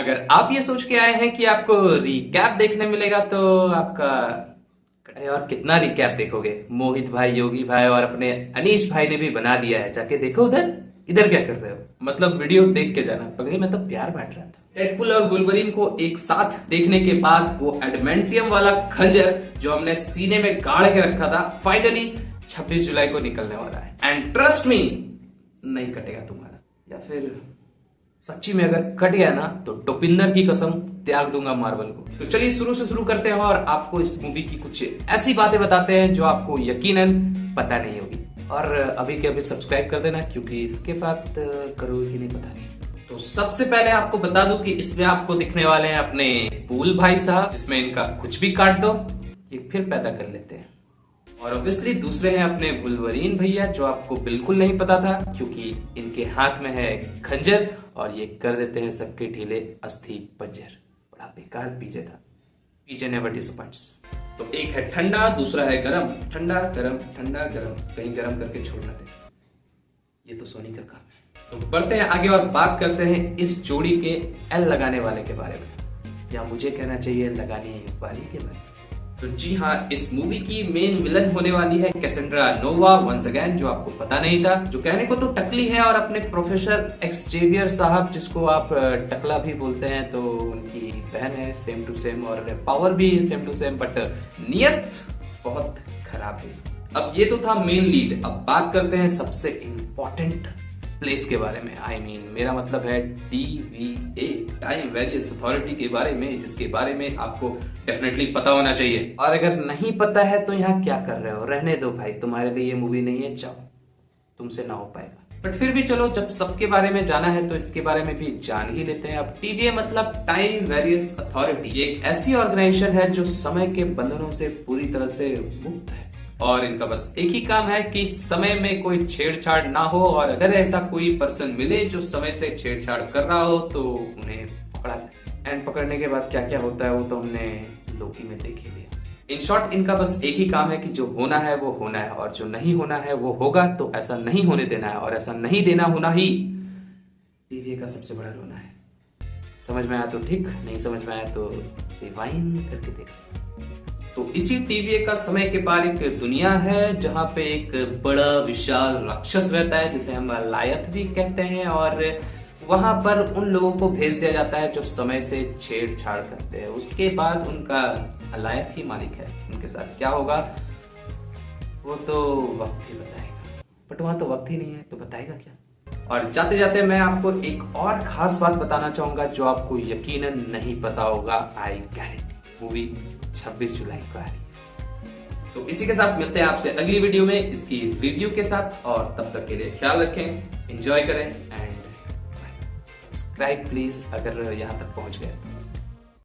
अगर आप ये सोच के आए हैं कि आपको रिकैप देखने मिलेगा तो आपका, अरे और कितना रिकैप देखोगे। मोहित भाई, योगी भाई और अपने अनीश भाई ने भी बना दिया है, जाके देखो उधर। इधर क्या कर रहे हो? मतलब वीडियो देख के जाना। पगड़ी में तो प्यार बांट रहा था। डेडपुल और वुल्वरीन को एक साथ देखने के बाद वो एडमेंटियम वाला खंजर जो हमने सीने में गाड़ के रखा था, फाइनली 26 जुलाई को निकलने वाला है। एंड ट्रस्ट मी, नहीं कटेगा तुम्हारा। या फिर सच्ची में अगर कट गया ना तो टोपिंदर की कसम त्याग दूंगा मार्वल को। तो चलिए शुरू से शुरू करते हैं और आपको इस मूवी की कुछ ऐसी बातें बताते हैं जो आपको यकीनन पता नहीं होगी। और अभी के अभी सब्सक्राइब कर देना, क्योंकि इसके बाद करोगे कि नहीं पता नहीं। तो सबसे पहले आपको बता दूं कि इसमें आपको दिखने वाले हैं अपने पूल भाई साहब, जिसमें इनका कुछ भी काट दो ये फिर पैदा कर लेते हैं। और ऑब्वियसली दूसरे हैं अपने वुल्वरीन भैया, जो आपको बिल्कुल नहीं पता था, क्योंकि इनके हाथ में है खंजर और ये कर देते हैं सबके ढीले अस्थि पंजर। बड़ा बेकार पीछे था, पीछे नेवर डिसअपॉइंट्स। तो एक है ठंडा, दूसरा है गरम। ठंडा गरम, ठंडा गरम, कहीं गरम करके छोड़ना दे, ये तो सोनी का काम है। तो बढ़ते हैं आगे और बात करते हैं इस जोड़ी के एल लगाने वाले के बारे में, या मुझे कहना चाहिए लगाने वाली के बारे में। तो जी हाँ, इस मूवी की मेन विलन होने वाली है कैसेंड्रा नोवा वंस अगेन, जो आपको पता नहीं था। जो कहने को तो टकली है और अपने प्रोफेसर एक्सजेवियर साहब, जिसको आप टकला भी बोलते हैं, तो उनकी बहन है सेम टू सेम, और पावर भी सेम टू सेम, बट नियत बहुत खराब है इसकी। अब ये तो था मेन लीड। अब बात करते हैं सबसे इंपॉर्टेंट प्लेस के बारे में। I mean, मेरा मतलब है TVA, टाइम वेरिएंस अथॉरिटी के बारे में, जिसके बारे में आपको डेफिनेटली पता होना चाहिए। और अगर नहीं पता है तो यहाँ क्या कर रहे हो? रहने दो भाई, तुम्हारे लिए ये मूवी नहीं है, जाओ, तुमसे ना हो पाएगा। बट फिर भी चलो, जब सबके बारे में जाना है तो इसके बारे में भी जान ही लेते हैं। अब TVA मतलब टाइम वेरिएंस अथॉरिटी एक ऐसी ऑर्गेनाइजेशन है जो समय के बंधनों से पूरी तरह से मुक्त है, और इनका बस एक ही काम है कि समय में कोई छेड़छाड़ ना हो, और अगर ऐसा कोई पर्सन मिले जो समय से छेड़छाड़ कर रहा हो तो उन्हें पकड़ा जाए। एंड पकड़ने के बाद क्या क्या होता है वो तो हमने लोकी में देख ही लिया। इन शॉर्ट, इनका बस एक ही काम है कि जो होना है वो होना है, और जो नहीं होना है वो होगा। तो ऐसा नहीं होने देना है, और ऐसा नहीं देना होना ही TVA का सबसे बड़ा रोना है। समझ में आया तो ठीक, नहीं समझ में आया तो रिवाइंड करके देख। तो इसी TVA का समय के पार एक दुनिया है जहां पे एक बड़ा विशाल राक्षस रहता है, जिसे हम लायत भी कहते हैं, और वहां पर उन लोगों को भेज दिया जाता है जो समय से छेड़छाड़ करते हैं। उसके बाद उनका लायत ही मालिक है, उनके साथ क्या होगा वो तो वक्त ही बताएगा। बट वहां तो वक्त ही नहीं है, तो बताएगा क्या? और जाते जाते मैं आपको एक और खास बात बताना चाहूंगा जो आपको यकीनन नहीं पता होगा। आई गारंटी मूवी 26 जुलाई को आ रही है। तो इसी के साथ मिलते हैं आपसे अगली वीडियो में इसकी रिव्यू के साथ, और तब तक के लिए ख्याल रखें, एंजॉय करें, एंड सब्सक्राइब प्लीज अगर यहां तक पहुंच गए।